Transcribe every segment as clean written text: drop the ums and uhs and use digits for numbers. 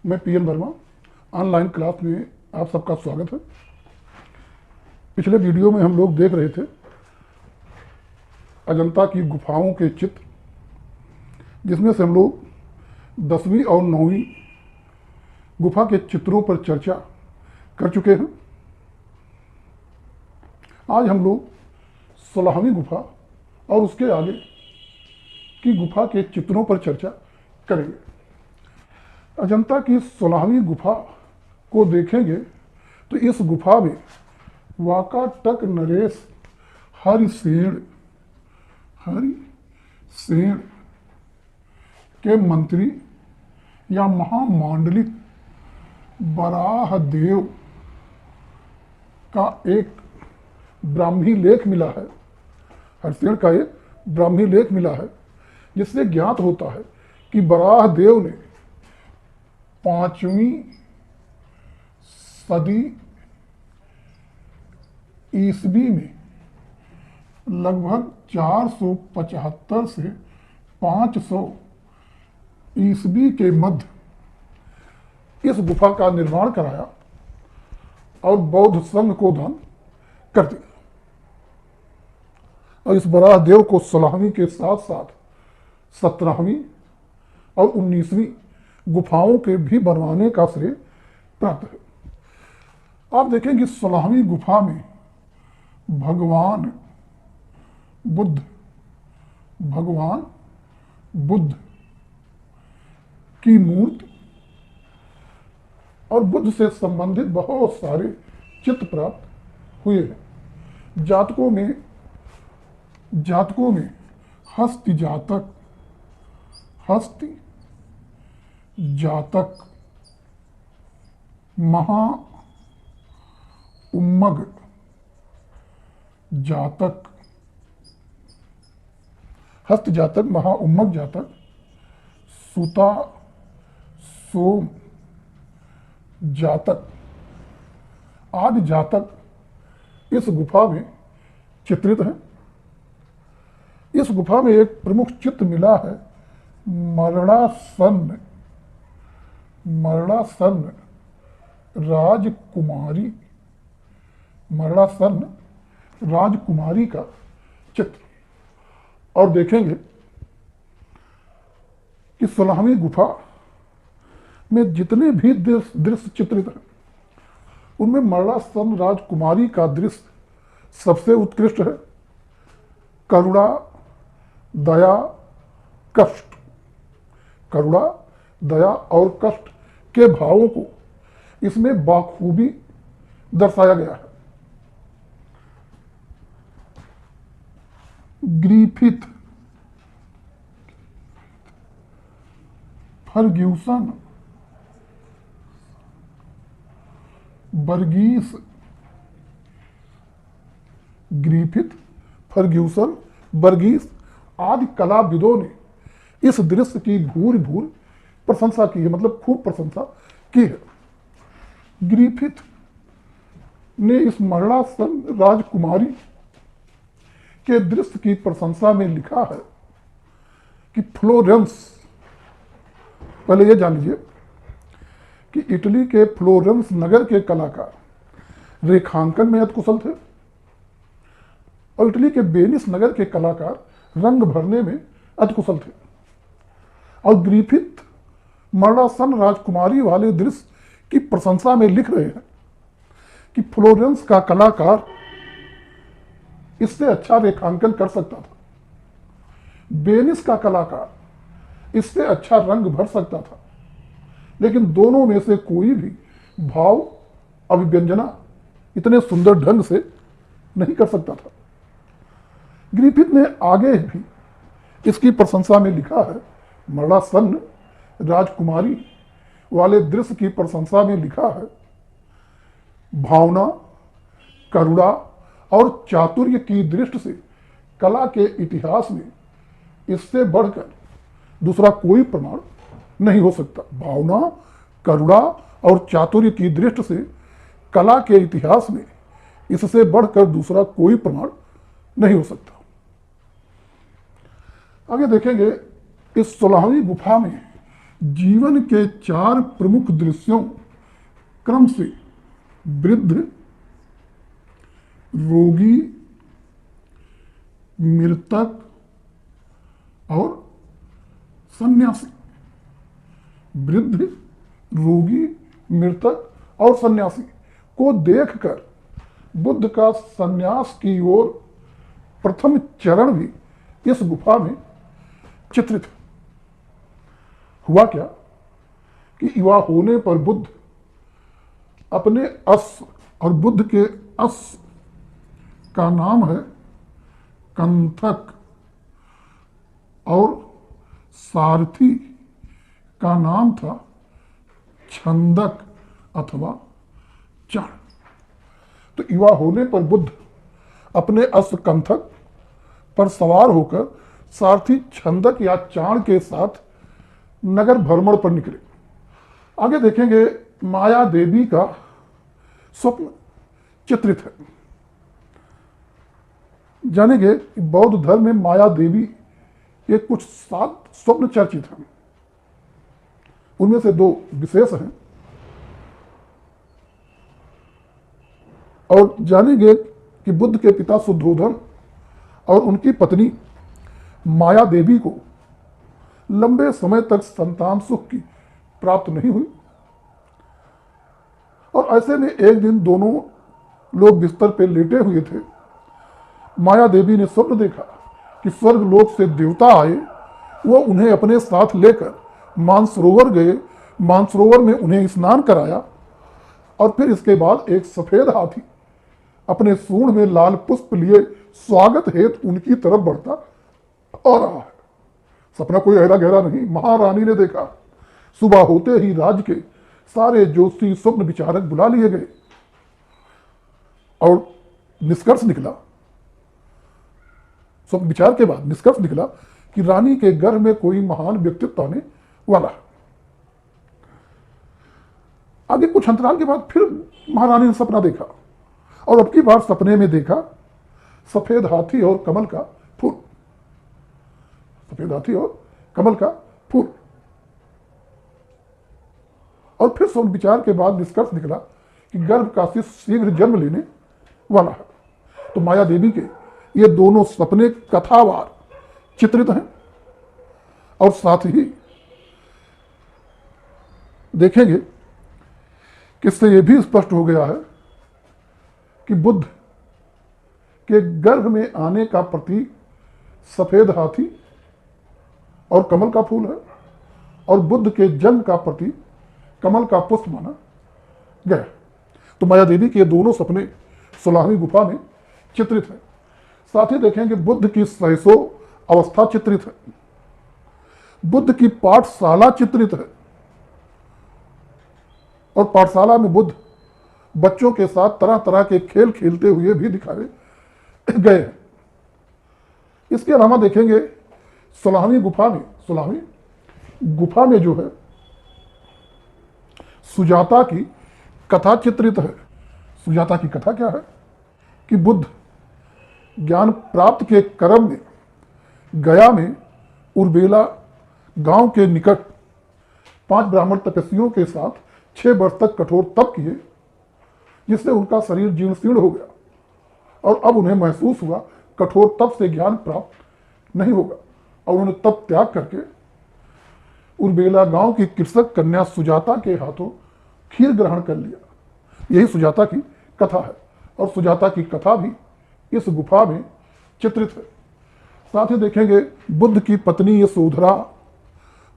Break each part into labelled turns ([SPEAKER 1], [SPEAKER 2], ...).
[SPEAKER 1] मैं PN Verma. Online class में आप सबका स्वागत है। पिछले वीडियो में हम लोग देख रहे थे अजंता की गुफाओं के चित्र, जिसमें से हम लोग 10वीं और 9वीं गुफा के चित्रों पर चर्चा कर चुके हैं। आज हम लोग 16वीं गुफा और उसके आगे की गुफा के चित्रों पर चर्चा करेंगे। अजंता की 16वीं गुफा को देखेंगे तो इस गुफा में वाकाटक नरेश हरिसेन के मंत्री या महामांडलिक वराहदेव का एक ब्राह्मी लेख मिला है। हरिसेन का एक ब्राह्मी लेख मिला है, जिससे ज्ञात होता है कि वराहदेव ने 5वीं सदी ईस्वी में लगभग 475 से 500 ईस्वी के मध्य इस गुफा का निर्माण कराया और बौद्ध संघ को दान कर दिया। और इस वराहदेव को 16वीं के साथ साथ 17वीं और 19वीं गुफाओं के भी बनवाने का श्रेय प्राप्त है। आप देखेंगे 16वीं गुफा में भगवान बुद्ध की मूर्ति और बुद्ध से संबंधित बहुत सारे चित्र प्राप्त हुए हैं। जातकों में हस्ति जातक, महा उम्मग जातक, हस्त जातक, महा उम्मग जातक, सुता सोम जातक आदि जातक इस गुफा में चित्रित हैं। इस गुफा में एक प्रमुख चित्र मिला है मरणासन राजकुमारी का चित्र। और देखेंगे कि 16वीं गुफा में जितने भी दृश्य चित्रित हैं, उनमें मरणासन राजकुमारी का दृश्य सबसे उत्कृष्ट है। करुणा, दया, और कष्ट के भावों को इसमें बाखूबी दर्शाया गया है। ग्रिफिथ, फर्ग्यूसन, बर्गीस आदि कलाविदों ने इस दृश्य की भूरि प्रशंसा की है, मतलब खूब प्रशंसा की है। ग्रिफिथ ने इस मरणासन राजकुमारी के दृश्य की प्रशंसा में लिखा है कि फ्लोरेंस, पहले यह जान लीजिए कि इटली के फ्लोरेंस नगर के कलाकार रेखांकन में अति कुशल थे और इटली के वेनिस नगर के कलाकार रंग भरने में अति कुशल थे। और ग्रिफिथ मरणासन राजकुमारी वाले दृश्य की प्रशंसा में लिख रहे हैं कि फ्लोरेंस का कलाकार इससे अच्छा रेखांकन कर सकता था, वेनिस का कलाकार इससे अच्छा रंग भर सकता था, लेकिन दोनों में से कोई भी भाव अभिव्यंजना इतने सुंदर ढंग से नहीं कर सकता था। ग्रिफिथ ने आगे भी इसकी प्रशंसा में लिखा है, मरणासन राजकुमारी वाले दृश्य की प्रशंसा में लिखा है, भावना, करुणा और चातुर्य की दृष्टि से कला के इतिहास में इससे बढ़कर दूसरा कोई प्रमाण नहीं हो सकता। भावना, करुणा और चातुर्य की दृष्टि से कला के इतिहास में इससे बढ़कर दूसरा कोई प्रमाण नहीं हो सकता। आगे देखेंगे इस 16वीं गुफा में जीवन के 4 प्रमुख दृश्यों क्रम से वृद्ध, रोगी, मृतक और सन्यासी। वृद्ध, रोगी, मृतक और सन्यासी को देखकर बुद्ध का सन्यास की ओर प्रथम चरण भी इस गुफा में चित्रित है। हुआ क्या कि युवा होने पर बुद्ध अपने अश्व, और बुद्ध के अश्व का नाम है कंथक और सारथी का नाम था छंदक अथवा चाण। तो युवा होने पर बुद्ध अपने अश्व कंथक पर सवार होकर सारथी छंदक या चाण के साथ नगर भ्रमण पर निकले। आगे देखेंगे माया देवी का स्वप्न चित्रित है। जानेंगे कि बौद्ध धर्म में माया देवी के कुछ 7 स्वप्न चर्चित हैं। उनमें से 2 विशेष हैं। और जानेंगे कि बुद्ध के पिता शुद्धोधन और उनकी पत्नी माया देवी को लंबे समय तक संतान सुख की प्राप्त नहीं हुई, और ऐसे में एक दिन दोनों लोग बिस्तर पर लेटे हुए थे। माया देवी ने स्वप्न देखा कि स्वर्ग लोक से देवता आए, वो उन्हें अपने साथ लेकर मानसरोवर गए, मानसरोवर में उन्हें स्नान कराया, और फिर इसके बाद एक सफेद हाथी अपने सूंड में लाल पुष्प लिए स्वागत हेतु उनकी तरफ बढ़ता आ रहा है। सपना कोई गहरा गहरा नहीं, महारानी ने देखा। सुबह होते ही राज्य के सारे ज्योतिषी, स्वप्न विचारक बुला लिए गए, और निष्कर्ष निकला, स्वप्न विचार के बाद निष्कर्ष निकला कि रानी के गर्भ में कोई महान व्यक्तित्व आने वाला है। आगे कुछ अंतराल के बाद फिर महारानी ने सपना देखा, और अब की बार सपने में देखा सफेद हाथी और कमल का फूल। सफेद हाथी और कमल का फूल। और फिर स्वप्न विचार के बाद निष्कर्ष निकला कि गर्भ का शिशु शीघ्र जन्म लेने वाला है। तो माया देवी के ये दोनों सपने कथावार चित्रित हैं। और साथ ही देखेंगे कि इससे यह भी स्पष्ट हो गया है कि बुद्ध के गर्भ में आने का प्रतीक सफेद हाथी और कमल का फूल है, और बुद्ध के जन्म का प्रतीक कमल का पुष्प माना गया। तो माया देवी के दोनों सपने 16वीं गुफा में चित्रित हैं। साथ ही देखेंगे बुद्ध की 600 अवस्था चित्रित है, बुद्ध की पाठशाला चित्रित है, और पाठशाला में बुद्ध बच्चों के साथ तरह तरह के खेल खेलते हुए भी दिखाए गए हैं। इसके अलावा देखेंगे 16वीं गुफा में जो है सुजाता की कथा चित्रित है। सुजाता की कथा क्या है कि बुद्ध ज्ञान प्राप्त के क्रम में गया में उर्बेला गांव के निकट 5 ब्राह्मण तपस्वियों के साथ 6 वर्ष तक कठोर तप किए, जिससे उनका शरीर जीर्ण शीर्ण हो गया, और अब उन्हें महसूस हुआ कठोर तप से ज्ञान प्राप्त नहीं होगा, और उन्होंने तप त्याग करके उर्बेला गांव की कृषक कन्या सुजाता के हाथों खीर ग्रहण कर लिया। यही सुजाता की कथा है, और सुजाता की कथा भी इस गुफा में चित्रित है। साथ ही देखेंगे बुद्ध की पत्नी यशोधरा,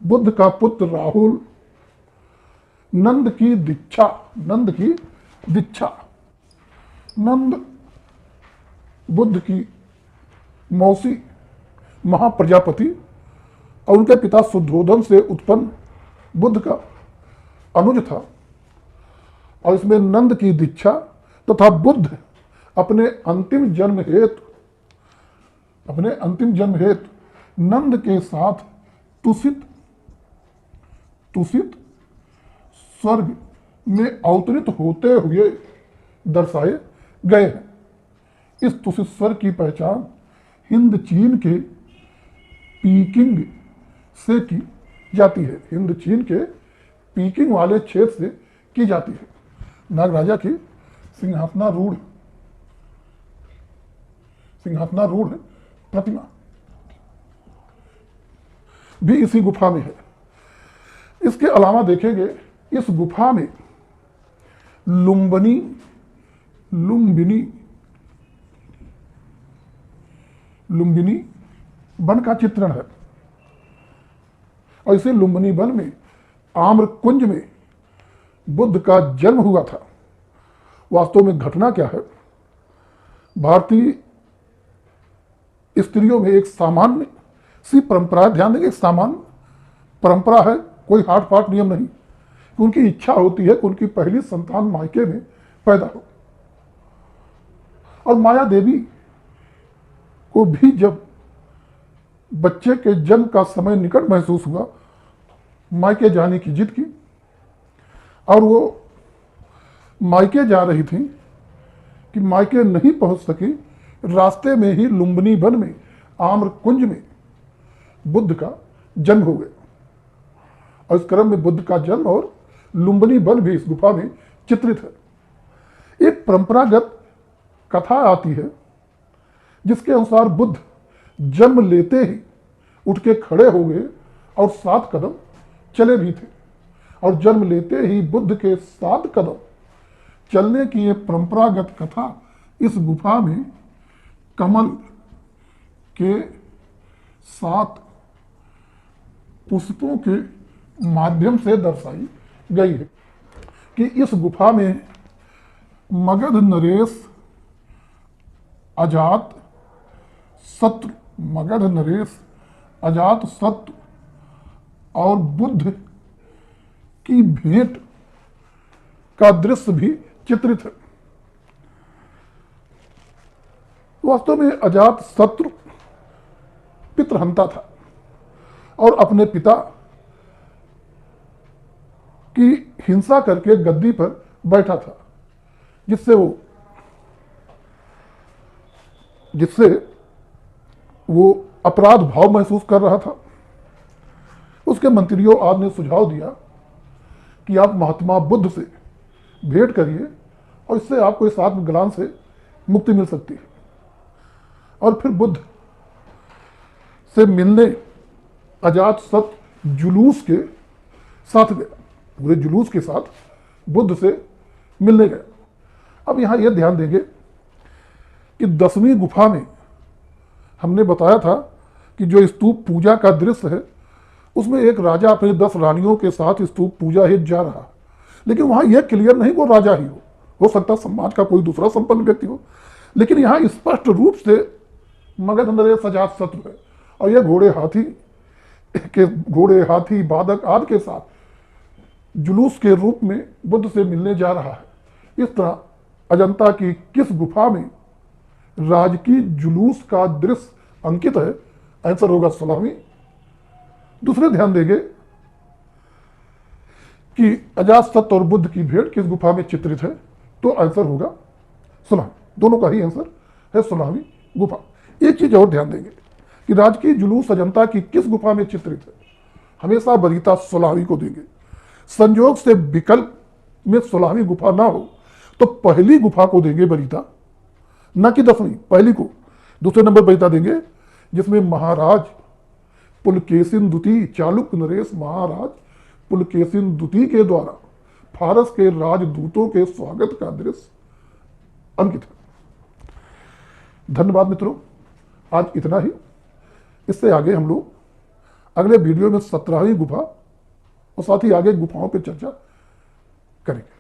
[SPEAKER 1] बुद्ध का पुत्र राहुल, नंद की दीक्षा, नंद बुद्ध की मौसी महाप्रजापति और उनके पिता शुद्धोधन से उत्पन्न बुद्ध का अनुज था। और इसमें नंद की दीक्षा तथा बुद्ध अपने अंतिम जन्म हेतु नंद के साथ तुषित स्वर्ग में अवतरित होते हुए दर्शाए गए हैं। इस तुषित स्वर्ग की पहचान हिंद चीन के पीकिंग से की जाती है। हिंद चीन के पीकिंग वाले क्षेत्र से की जाती है। नागराजा की सिंहासनारूढ़ प्रतिमा भी इसी गुफा में है। इसके अलावा देखेंगे इस गुफा में लुम्बिनी वन का चित्रण है। और इसे लुम्बिनी वन में आम्रकुंज में बुद्ध का जन्म हुआ था। वास्तव में घटना क्या है, भारतीय स्त्रियों में एक सामान्य सी परंपरा, ध्यान देंगे, एक सामान्य परंपरा है, कोई हार्ड फाट नियम नहीं। उनकी इच्छा होती है कि उनकी पहली संतान मायके में पैदा हो। और माया देवी को भी जब बच्चे के जन्म का समय निकट महसूस हुआ, मायके जाने की जिद की और वो मायके जा रही थी कि मायके नहीं पहुंच सकी। रास्ते में ही लुम्बिनी वन में आम्रकुंज में बुद्ध का जन्म हो गया। और इस क्रम में बुद्ध का जन्म और लुम्बिनी वन भी इस गुफा में चित्रित है। एक परंपरागत कथा आती है जिसके अनुसार बुद्ध जन्म लेते ही उठ के खड़े हो गए और 7 कदम चले भी थे। और जन्म लेते ही बुद्ध के 7 कदम चलने की ये परंपरागत कथा इस गुफा में कमल के 7 पुष्पों के माध्यम से दर्शाई गई है कि इस गुफा में मगध नरेश अजात शत्रु और बुद्ध की भेंट का दृश्य भी चित्रित है। वास्तव में अजात शत्रु पितृहंता था और अपने पिता की हिंसा करके गद्दी पर बैठा था, जिससे वो अपराध भाव महसूस कर रहा था। उसके मंत्रियों आदि ने सुझाव दिया कि आप महात्मा बुद्ध से भेंट करिए और इससे आपको इस आत्मग्लानि से मुक्ति मिल सकती है। और फिर बुद्ध से मिलने अजातशत्रु जुलूस के साथ गया, पूरे जुलूस के साथ बुद्ध से मिलने गया। अब यहाँ यह ध्यान देंगे कि 10वीं गुफा में हमने बताया था कि जो स्तूप पूजा का दृश्य है उसमें एक राजा अपने 10 रानियों के साथ स्तूप पूजा हेतु जा रहा है। लेकिन वहाँ यह क्लियर नहीं वो राजा ही हो सकता समाज का कोई दूसरा संपन्न व्यक्ति हो, लेकिन यहाँ स्पष्ट रूप से मगध नरेश अजातशत्रु है। और यह घोड़े हाथी बादक आदि के साथ जुलूस के रूप में बुद्ध से मिलने जा रहा है। इस तरह अजंता की किस गुफा में राजकीय जुलूस का दृश्य अंकित है? आंसर होगा सलामी। दूसरे ध्यान देंगे कि अजातशत्रु और बुद्ध की भेंट किस गुफा में चित्रित है, तो आंसर होगा सलामी। दोनों का ही आंसर है सलामी गुफा। एक चीज और ध्यान देंगे कि राजकीय जुलूस अजंता की किस गुफा में चित्रित है, हमेशा वरीयता सलामी को देंगे। संयोग से विकल्प में सलामी गुफा ना हो तो पहली गुफा को देंगे वरीयता, न कि 10वीं, पहली को। दूसरे नंबर वरीयता देंगे जिसमें महाराज पुलकेशिन द्वितीय चालुक्य नरेश महाराज पुलकेशिन द्वितीय के द्वारा फारस के राजदूतों के स्वागत का दृश्य अंकित है। धन्यवाद मित्रों, आज इतना ही। इससे आगे हम लोग अगले वीडियो में 17वीं गुफा और साथ ही आगे गुफाओं पर चर्चा करेंगे।